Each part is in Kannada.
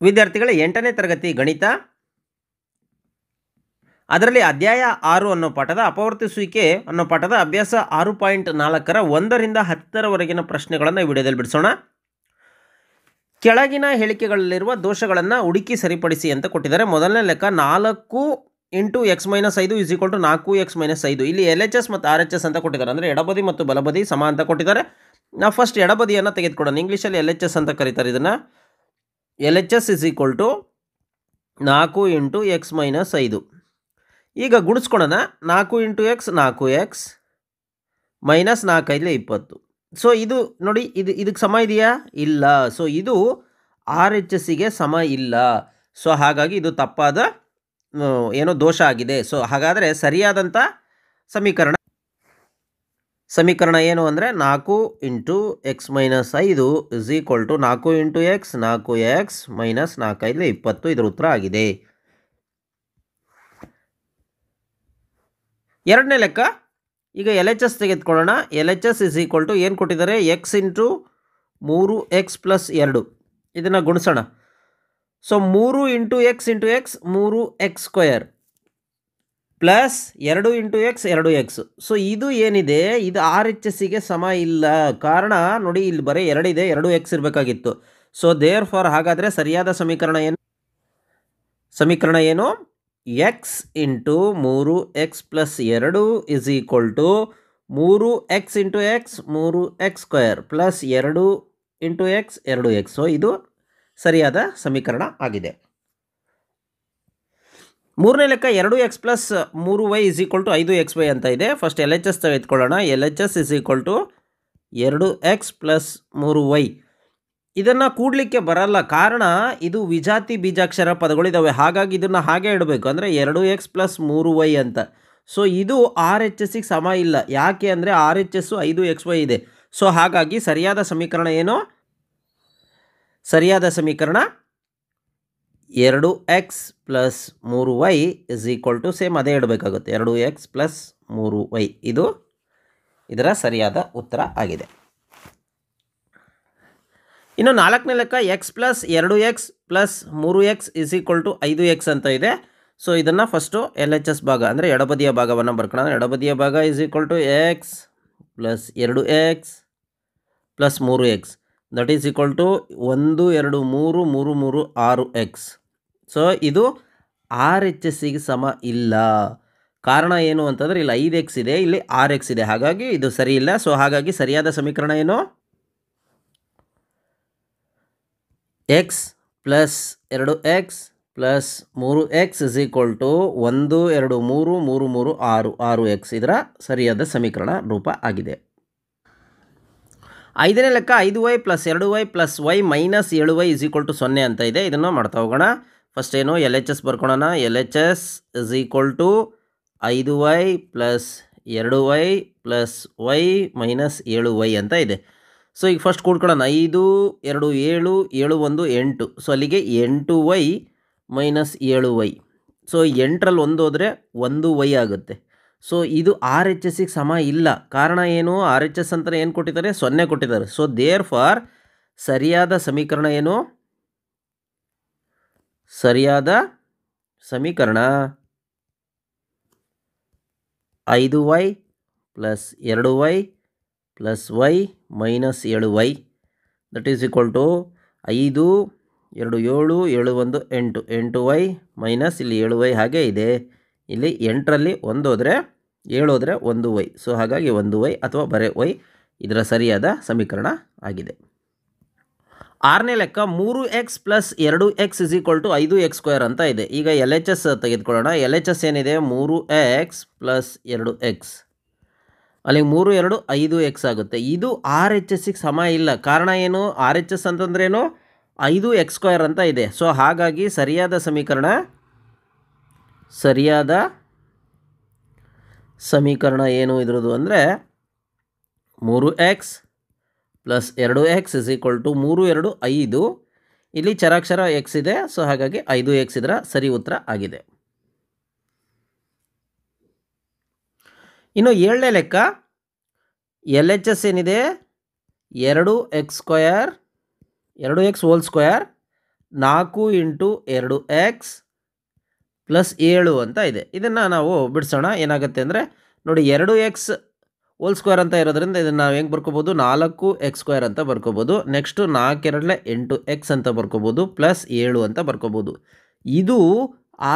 ವಿದ್ಯಾರ್ಥಿಗಳ 8ನೇ ತರಗತಿ ಗಣಿತ, ಅದರಲ್ಲಿ ಅಧ್ಯಾಯ 6 ಅನ್ನೋ ಪಾಠದ ಅಪವರ್ತಿಸುವಿಕೆ ಅನ್ನೋ ಪಾಠದ ಅಭ್ಯಾಸ 6.4ರ 1ರಿಂದ 10ರವರೆಗಿನ ಪ್ರಶ್ನೆಗಳನ್ನು ಈ ವಿಡಿಯೋದಲ್ಲಿ ಬಿಡಿಸೋಣ. ಕೆಳಗಿನ ಹೇಳಿಕೆಗಳಲ್ಲಿರುವ ದೋಷಗಳನ್ನು ಹುಡುಕಿ ಸರಿಪಡಿಸಿ ಅಂತ ಕೊಟ್ಟಿದ್ದಾರೆ. ಮೊದಲನೇ ಲೆಕ್ಕ 4 into x minus 5 is equal to 4x-5. ಇಲ್ಲಿ LHS ಮತ್ತು RHS ಅಂತ ಕೊಟ್ಟಿದ್ದಾರೆ, ಅಂದರೆ ಎಡಬದಿ ಮತ್ತು ಬಲಬದಿ ಸಮ ಅಂತ ಕೊಟ್ಟಿದ್ದಾರೆ. ನಾವು ಫಸ್ಟ್ ಎಡಬದಿಯನ್ನು ತೆಗೆದುಕೊಳ್ಳೋಣ. ಇಂಗ್ಲೀಷಲ್ಲಿ LHS ಅಂತ ಕರೀತಾರೆ ಇದನ್ನು. LHS is equal to 4 into x minus 5. ಈಗ ಗುಣಿಸ್ಕೊಳ್ಳೋಣ. 4 into x 4x minus 4 20. So ಇದು ನೋಡಿ, ಇದಕ್ಕೆ ಸಮ ಇದೆಯಾ? ಇಲ್ಲ. ಸೊ ಇದು RHSಗೆ ಸಮ ಇಲ್ಲ. ಸೊ ಹಾಗಾಗಿ ಇದು ತಪ್ಪಾದ ಏನೋ ದೋಷ ಆಗಿದೆ. ಸೊ ಹಾಗಾದರೆ ಸರಿಯಾದಂಥ ಸಮೀಕರಣ ಏನು ಅಂದರೆ 4 into x minus 5 is equal to 4 into x 4x minus 4 20. ಇದರ ಉತ್ತರ ಆಗಿದೆ. ಎರಡನೇ ಲೆಕ್ಕ, ಈಗ LHS ತೆಗೆದುಕೊಳ್ಳೋಣ. LHS ಇಸ್ ಈಕ್ವಲ್ ಟು ಏನು ಕೊಟ್ಟಿದ್ದಾರೆ? X into 3x plus 2. ಇದನ್ನು ಗುಣಿಸೋಣ. So 3 into x 3x square plus 2 into x 2x. So ಇದು ಏನಿದೆ, ಇದು RHSಗೆ ಸಮ ಇಲ್ಲ. ಕಾರಣ ನೋಡಿ, ಇಲ್ಲಿ ಬರೀ 2 ಇದೆ, 2x ಇರಬೇಕಾಗಿತ್ತು. ಸೊ ದೇರ್ ಫಾರ್ ಹಾಗಾದರೆ ಸರಿಯಾದ ಸಮೀಕರಣ ಏನು? X into 3x plus 2 is equal to 3x into x 3x square plus 2 into x 2x. So ಇದು ಸರಿಯಾದ ಸಮೀಕರಣ ಆಗಿದೆ. ಮೂರನೇ ಲೆಕ್ಕ 2x plus 3y is equal to 5xy ಅಂತ ಇದೆ. ಫಸ್ಟ್ LHS ತೆಗೆದುಕೊಳ್ಳೋಣ. LHS is equal to 2x plus 3y. ಇದನ್ನು ಕೂಡಲಿಕ್ಕೆ ಬರಲ್ಲ, ಕಾರಣ ಇದು ವಿಜಾತಿ ಬೀಜಾಕ್ಷರ ಪದಗಳಿದ್ದಾವೆ. ಹಾಗಾಗಿ ಇದನ್ನು ಹಾಗೆ ಇಡಬೇಕು, ಅಂದರೆ 2x ಪ್ಲಸ್ 3y ಅಂತ. ಸೊ ಇದು RHSಗೆ ಸಮ ಇಲ್ಲ. ಯಾಕೆ ಅಂದರೆ RHS 5xy ಇದೆ. ಸೊ ಹಾಗಾಗಿ ಸರಿಯಾದ ಸಮೀಕರಣ ಏನು? ಸರಿಯಾದ ಸಮೀಕರಣ 2x plus 3y is equal to same ಅದೇ ಇಡಬೇಕಾಗುತ್ತೆ, 2x ಪ್ಲಸ್ 3y. ಇದು ಇದರ ಸರಿಯಾದ ಉತ್ತರ ಆಗಿದೆ. ಇನ್ನು ನಾಲ್ಕನೇ ಲೆಕ್ಕ x plus 2x plus 3x is equal to 5x ಅಂತ ಇದೆ. ಸೊ ಇದನ್ನು ಫಸ್ಟು LHS ಭಾಗ ಅಂದರೆ ಎಡಬದಿಯ ಭಾಗವನ್ನು ಬರ್ಕೊಳ್ಳೋಣ. ಎಡಬದಿಯ ಭಾಗ is equal to x plus 2x plus 3x that is equal to 1 2 3 3 3 6x. ಸೊ ಇದು RHSಗೆ ಸಮ ಇಲ್ಲ. ಕಾರಣ ಏನು ಅಂತಂದರೆ ಇಲ್ಲಿ 5x ಇದೆ, ಇಲ್ಲಿ 6x ಇದೆ. ಹಾಗಾಗಿ ಇದು ಸರಿ ಇಲ್ಲ. ಸೊ ಹಾಗಾಗಿ ಸರಿಯಾದ ಸಮೀಕರಣ ಏನು? X plus 2x plus 3x is equal to 1 2 3 3 3 6 6x. ಇದರ ಸರಿಯಾದ ಸಮೀಕರಣ ರೂಪ ಆಗಿದೆ. ಐದನೇ ಲೆಕ್ಕ 5y plus 2y plus y minus 7y is equal to 0 ಅಂತ ಇದೆ. ಇದನ್ನು ಮಾಡ್ತಾ ಹೋಗೋಣ. ಫಸ್ಟ್ ಏನು LHS ಬರ್ಕೊಳ್ಳೋಣ. LHS is equal to 5y plus 2y plus y minus 7y ಅಂತ ಇದೆ. ಸೊ ಈಗ ಫಸ್ಟ್ ಕೂಡ್ಕೊಳ್ಳೋಣ. 5 2 7 7 1 8. ಸೊ ಅಲ್ಲಿಗೆ 8y ಮೈನಸ್ 7y. ಸೊ 8ರಲ್ಲಿ 1 ಹೋದರೆ 1y ಆಗುತ್ತೆ. ಸೊ ಇದು RHSಗೆ ಸಮ ಇಲ್ಲ. ಕಾರಣ ಏನು? RHS ಅಂತ ಏನು ಕೊಟ್ಟಿದ್ದಾರೆ? 0 ಕೊಟ್ಟಿದ್ದಾರೆ. ಸೊ ದೇರ್ ಫಾರ್ ಸರಿಯಾದ ಸಮೀಕರಣ ಏನು? ಸರಿಯಾದ ಸಮೀಕರಣ 5y plus 2y plus y minus 7y that is equal to 5 2 7 7 1 8 8y minus ಇಲ್ಲಿ 7y ಹಾಗೆ ಇದೆ. ಇಲ್ಲಿ 8ರಲ್ಲಿ 1 ಹೋದರೆ 7 ಹೋದರೆ 1y. ಸೊ ಹಾಗಾಗಿ 1y ಅಥವಾ ಬರೀ y ಇದರ ಸರಿಯಾದ ಸಮೀಕರಣ ಆಗಿದೆ. ಆರನೇ ಲೆಕ್ಕ 3x plus 2x is equal to 5x square ಅಂತ ಇದೆ. ಈಗ LHS ತೆಗೆದುಕೊಳ್ಳೋಣ. LHS ಏನಿದೆ? 3x plus 2x. ಅಲ್ಲಿ 3 2 5x ಆಗುತ್ತೆ. ಇದು RHSಗೆ ಸಮ ಇಲ್ಲ. ಕಾರಣ ಏನು? RHS ಅಂತಂದ್ರೇನು? 5x ಸ್ಕ್ವೇರ್ ಅಂತ ಇದೆ. ಸೊ ಹಾಗಾಗಿ ಸರಿಯಾದ ಸಮೀಕರಣ ಏನು ಇದ್ರದ್ದು ಅಂದರೆ 3x plus 2x is equal to 3 2 5. ಇಲ್ಲಿ ಚರಾಕ್ಷರ x ಇದೆ. ಸೊ ಹಾಗಾಗಿ 5x ಇದರ ಸರಿ ಉತ್ತರ ಆಗಿದೆ. ಇನ್ನು ಏಳನೇ ಲೆಕ್ಕ LHS ಏನಿದೆ? 2x square 2x whole square 4 into 2x plus 7 ಅಂತ ಇದೆ. ಇದನ್ನು ನಾವು ಬಿಡಿಸೋಣ. ಏನಾಗುತ್ತೆ ಅಂದರೆ ನೋಡಿ 2x ಹೋಲ್ ಸ್ಕ್ವೇರ್ ಅಂತ ಇರೋದ್ರಿಂದ ಇದನ್ನು ನಾವು ಹೆಂಗೆ ಬರ್ಕೋಬೋದು, 4x² ಅಂತ ಬರ್ಕೋಬೋದು. ನೆಕ್ಸ್ಟು 4 8x ಅಂತ ಬರ್ಕೋಬೋದು ಪ್ಲಸ್ 7 ಅಂತ ಬರ್ಕೋಬೋದು. ಇದು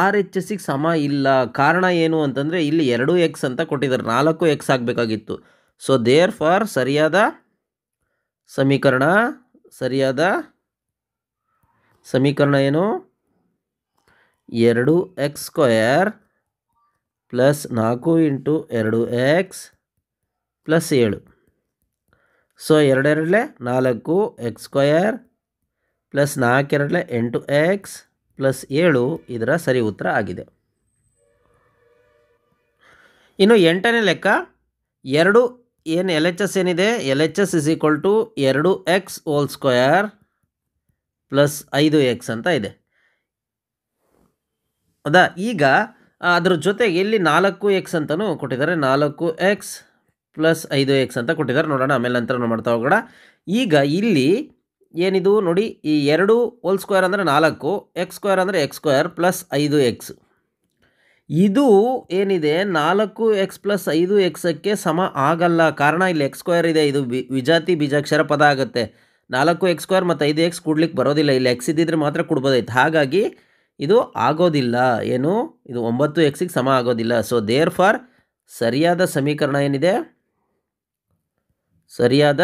RHSಗೆ ಸಮ ಇಲ್ಲ. ಕಾರಣ ಏನು ಅಂತಂದರೆ ಇಲ್ಲಿ 2x ಅಂತ ಕೊಟ್ಟಿದ್ದಾರೆ, 4x ಆಗಬೇಕಾಗಿತ್ತು. ಸೊ ದೇರ್ ಫಾರ್ ಸರಿಯಾದ ಸಮೀಕರಣ ಏನು, 2x² plus 4 into 2x plus 7. So 2 4x² plus 4 8x plus 7 ಇದರ ಸರಿ ಉತ್ತರ ಆಗಿದೆ. ಇನ್ನು 8ನೇ ಲೆಕ್ಕ, 2 ಏನು LHS ಏನಿದೆ, LHS is equal to 2x² plus 5x ಅಂತ ಇದೆ. ಹೌದಾ? ಈಗ ಅದ್ರ ಜೊತೆಗೆ ಇಲ್ಲಿ 4x ಅಂತಲೂ ಕೊಟ್ಟಿದ್ದಾರೆ, 4x ಪ್ಲಸ್ 5x ಅಂತ ಕೊಟ್ಟಿದ್ದಾರೆ. ನೋಡೋಣ, ಆಮೇಲೆ ನಂತರ ಮಾಡ್ತಾ ಹೋಗೋಣ. ಈಗ ಇಲ್ಲಿ ಏನಿದು ನೋಡಿ, ಈ 2 ಹೋಲ್ ಸ್ಕ್ವೇರ್ ಅಂದರೆ 4, x² ಅಂದರೆ x² ಪ್ಲಸ್ 5x. ಇದು ಏನಿದೆ 4x ಪ್ಲಸ್ 5xಕ್ಕೆ ಸಮ ಆಗಲ್ಲ. ಕಾರಣ ಇಲ್ಲಿ x² ಇದೆ, ಇದು ವಿಜಾತಿ ಬೀಜಾಕ್ಷರ ಪದ ಆಗುತ್ತೆ. 4x² ಮತ್ತು 5x ಕೂಡ್ಲಿಕ್ಕೆ ಬರೋದಿಲ್ಲ. ಇಲ್ಲಿ x ಇದ್ದಿದ್ರೆ ಮಾತ್ರ ಕೊಡ್ಬೋದಾಯ್ತು. ಹಾಗಾಗಿ ಇದು ಆಗೋದಿಲ್ಲ. ಏನು, ಇದು 9xಗೆ ಸಮ ಆಗೋದಿಲ್ಲ. ಸೊ ದೇರ್ ಫಾರ್ ಸರಿಯಾದ ಸಮೀಕರಣ ಏನಿದೆ, ಸರಿಯಾದ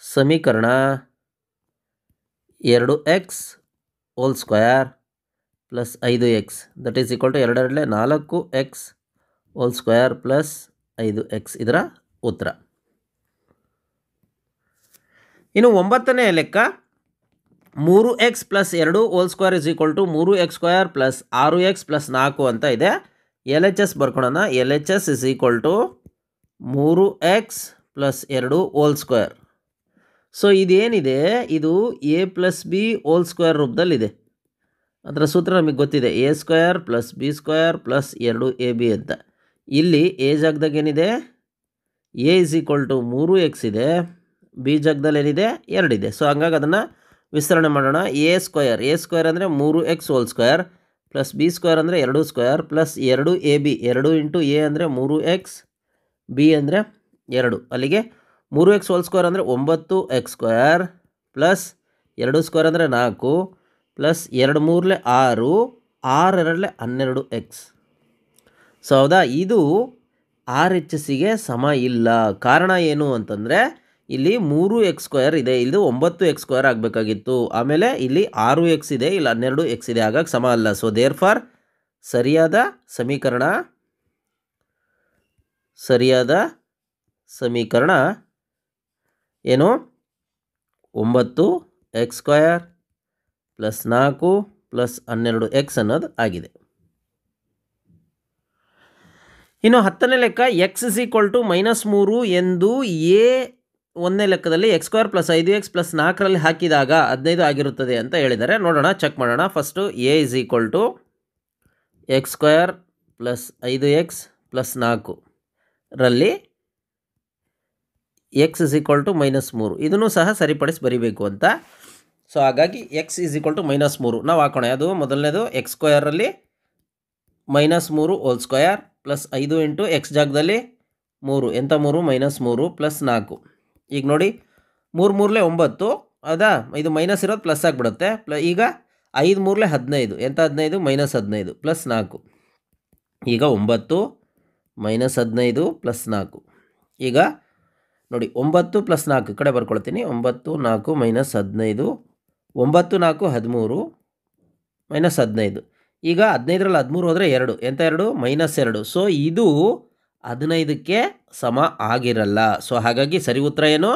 ಸಮೀಕರಣ 2x whole square plus 5x that is equal to 2 4x whole square plus 5x ಇದರ ಉತ್ತರ. ಇನ್ನು 9ನೇ ಲೆಕ್ಕ, 3x plus 2 whole square is equal to 3x² plus 6x plus 4 ಅಂತ ಇದೆ. LHS ಬರ್ಕೊಳ್ಳೋಣ. LHS is equal to 3x plus 2 whole square. So ಇದೇನಿದೆ, ಇದು a plus B whole square ರೂಪದಲ್ಲಿದೆ. ಅದರ ಸೂತ್ರ ನಮಗೆ ಗೊತ್ತಿದೆ, a² plus b² plus 2ab ಅಂತ. ಇಲ್ಲಿ a ಜಾಗದಾಗ ಏನಿದೆ, a is equal to 3x ಇದೆ, b ಜಾಗದಲ್ಲಿ ಏನಿದೆ 2 ಇದೆ. ಸೊ ಹಂಗಾಗಿ ಅದನ್ನು ವಿಸ್ತರಣೆ ಮಾಡೋಣ. a² ಅಂದರೆ 3x hole square plus b² ಅಂದರೆ 2² ಪ್ಲಸ್ 2ab. 2 ಇಂಟು a ಅಂದರೆ 3x, b ಅಂದರೆ 2. ಅಲ್ಲಿಗೆ 3x ಹೋಲ್ ಸ್ಕ್ವೇರ್ ಅಂದರೆ 9x² ಪ್ಲಸ್ 2² ಅಂದರೆ 4 ಪ್ಲಸ್ 2 3 6, 6 2 12x. ಸೊ ಹೌದಾ, ಇದು RHSಗೆ ಸಮ ಇಲ್ಲ. ಕಾರಣ ಏನು ಅಂತಂದರೆ ಇಲ್ಲಿ 3x² ಇದೆ, ಇದು 9x² ಆಗಬೇಕಾಗಿತ್ತು. ಆಮೇಲೆ ಇಲ್ಲಿ 6x ಇದೆ, ಇಲ್ಲಿ 12x ಇದೆ, ಹಾಗಾಗಿ ಸಮ ಅಲ್ಲ. ಸೊ ದೇರ್ ಫಾರ್ ಸರಿಯಾದ ಸಮೀಕರಣ ಏನು, 9x² ಪ್ಲಸ್ 4 ಪ್ಲಸ್ 12x ಅನ್ನೋದು ಆಗಿದೆ. ಇನ್ನು 10ನೇ ಲೆಕ್ಕ, x ಇಸ್ ಈಕ್ವಲ್ ಟು -3 ಎಂದು a 1ನೇ ಲೆಕ್ಕದಲ್ಲಿ x² ಪ್ಲಸ್ 5x ಪ್ಲಸ್ 4ರಲ್ಲಿ ಹಾಕಿದಾಗ 15 ಆಗಿರುತ್ತದೆ ಅಂತ ಹೇಳಿದ್ದಾರೆ. ನೋಡೋಣ, ಚೆಕ್ ಮಾಡೋಣ. First a is equal to x² plus 5x plus 4 ರಲ್ಲಿ x ಇಸ್ ಈಕ್ವಲ್ ಟು -3. ಇದನ್ನು ಸಹ ಸರಿಪಡಿಸಿ ಬರಿಬೇಕು ಅಂತ. ಸೊ ಹಾಗಾಗಿ x ಇಸ್ ಈಕ್ವಲ್ ಟು -3 ನಾವು ಹಾಕೋಣ. ಅದು ಮೊದಲನೇದು x² -3 whole square plus 5 into x ಜಾಗದಲ್ಲಿ 3, ಎಂಥ 3 -3 ಪ್ಲಸ್ 4. ಈಗ ನೋಡಿ 3 3 9, ಹೌದಾ, ಇದು ಮೈನಸ್ ಇರೋದು ಪ್ಲಸ್ ಆಗಿಬಿಡುತ್ತೆ. ಈಗ 5 3 15, ಎಂಥ 15 -15 ಪ್ಲಸ್ 4. ಈಗ 9 -15 ಪ್ಲಸ್ 4. ಈಗ ನೋಡಿ 9 ಪ್ಲಸ್ 4 ಕಡೆ ಬರ್ಕೊಳ್ತೀನಿ. 9 4 -15, 9 4 13 -15. ಈಗ 15ರಲ್ಲಿ 13 ಹೋದರೆ 2, ಎಂಥ 2 -2. ಸೊ ಇದು 15ಕ್ಕೆ ಸಮ ಆಗಿರಲ್ಲ. ಸೊ ಹಾಗಾಗಿ ಸರಿ ಉತ್ತರ ಏನು,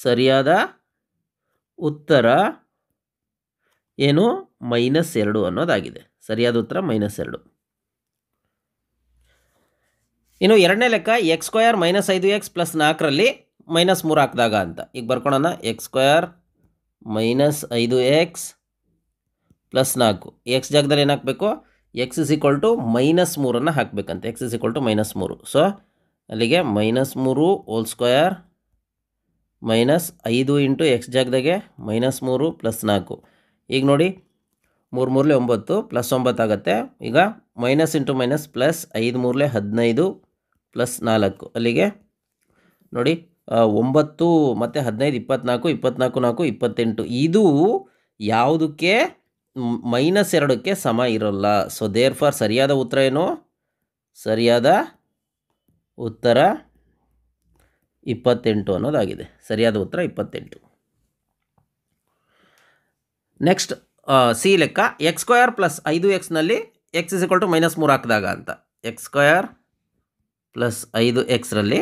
ಸರಿಯಾದ ಉತ್ತರ ಏನು, -2 ಅನ್ನೋದಾಗಿದೆ. ಸರಿಯಾದ ಉತ್ತರ -2. ಇನ್ನು 2ನೇ ಲೆಕ್ಕ, x² -5x ಪ್ಲಸ್ 4ರಲ್ಲಿ -3 ಹಾಕಿದಾಗ ಅಂತ. ಈಗ ಬರ್ಕೊಳ್ಳೋಣ. x² -5x ಪ್ಲಸ್ 4, x ಜಾಗದಲ್ಲಿ ಏನು ಹಾಕಬೇಕು, x ಇಸ್ ಈಕ್ವಲ್ ಟು -3 ಹಾಕಬೇಕಂತ. x is equal to -3. So ಅಲ್ಲಿಗೆ -3 whole square minus 5 into x ಜಾಗದಾಗೆ -3 + 4. ಈಗ ನೋಡಿ 3 3 9 ಪ್ಲಸ್ 9 ಆಗುತ್ತೆ. ಈಗ minus into minus plus 5 3 15 plus 4 ಅಲ್ಲಿಗೆ ನೋಡಿ 9 ಮತ್ತು 15 24 24 4 28. ಇದು ಯಾವುದಕ್ಕೆ -2ಕ್ಕೆ ಸಮ ಇರೋಲ್ಲ. ಸೊ ದೇರ್ ಫಾರ್ ಸರಿಯಾದ ಉತ್ತರ ಏನು? ಸರಿಯಾದ ಉತ್ತರ 28 ಅನ್ನೋದಾಗಿದೆ. ಸರಿಯಾದ ಉತ್ತರ 28. ನೆಕ್ಸ್ಟ್ ಸಿ ಲೆಕ್ಕ. x² + 5xನಲ್ಲಿ x = -3 ಹಾಕಿದಾಗ ಅಂತ. x² + 5xರಲ್ಲಿ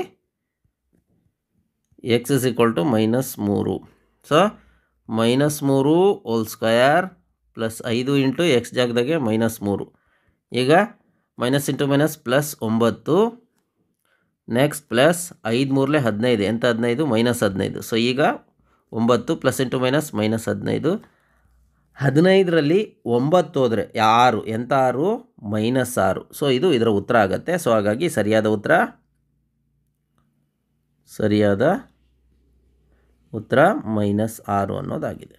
x = -3. ಸೊ -3² + 5 ಇಂಟು ಎಕ್ಸ್ ಜಾಗದಾಗೆ -3. ಈಗ minus into minus plus 9. Next plus 5 3 15. ಎಂತ 15? -15. ಸೊ ಈಗ 9 ಪ್ಲಸ್ ಇಂಟು ಮೈನಸ್ -15. 15ರಲ್ಲಿ 9 ಹೋದರೆ 6. ಎಂತ 6? -6. ಸೊ ಇದು ಇದರ ಉತ್ತರ ಆಗುತ್ತೆ. ಸೊ ಹಾಗಾಗಿ ಸರಿಯಾದ ಉತ್ತರ -6 ಅನ್ನೋದಾಗಿದೆ.